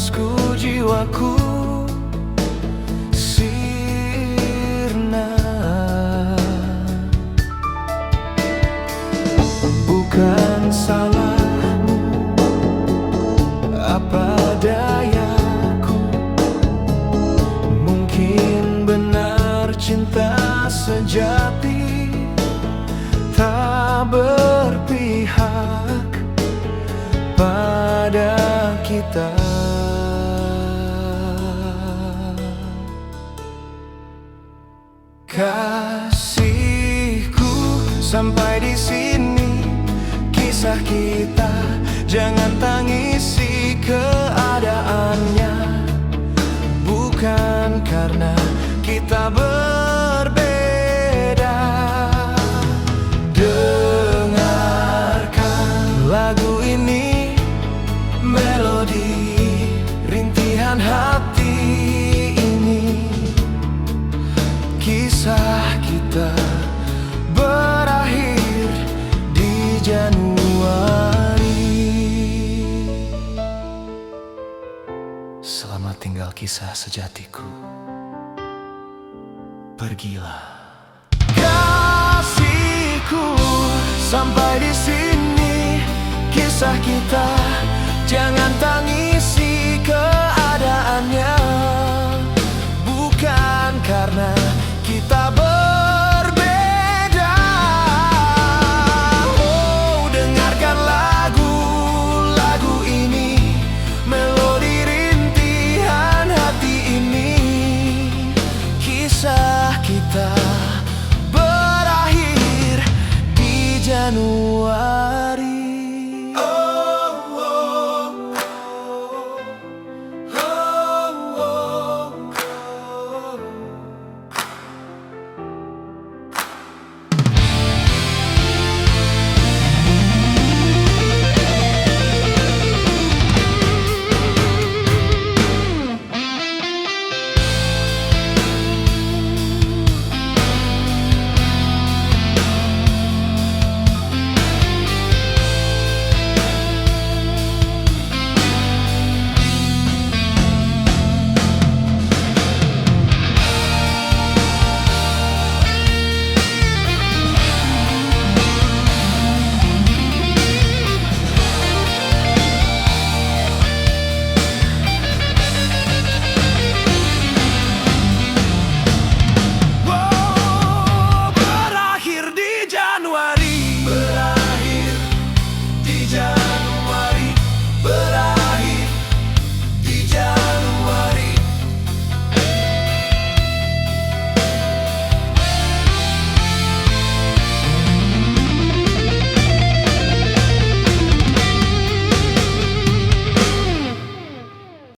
emasku jiwaku sirna. Bukan salahmu, apa dayaku. Mungkin benar cinta sejati tak berpihak pada kita. Kasihku, sampai di sini kisah kita. Jangan tangisi keadaannya, bukan karena kita berbeda. Dengarkan lagu ini, melodi rintihan hati ini. Kisah kita berakhir di Januari. Selamat tinggal kisah sejatiku, pergilah. Kasihku, sampai di sini kisah kita. Jangan tangis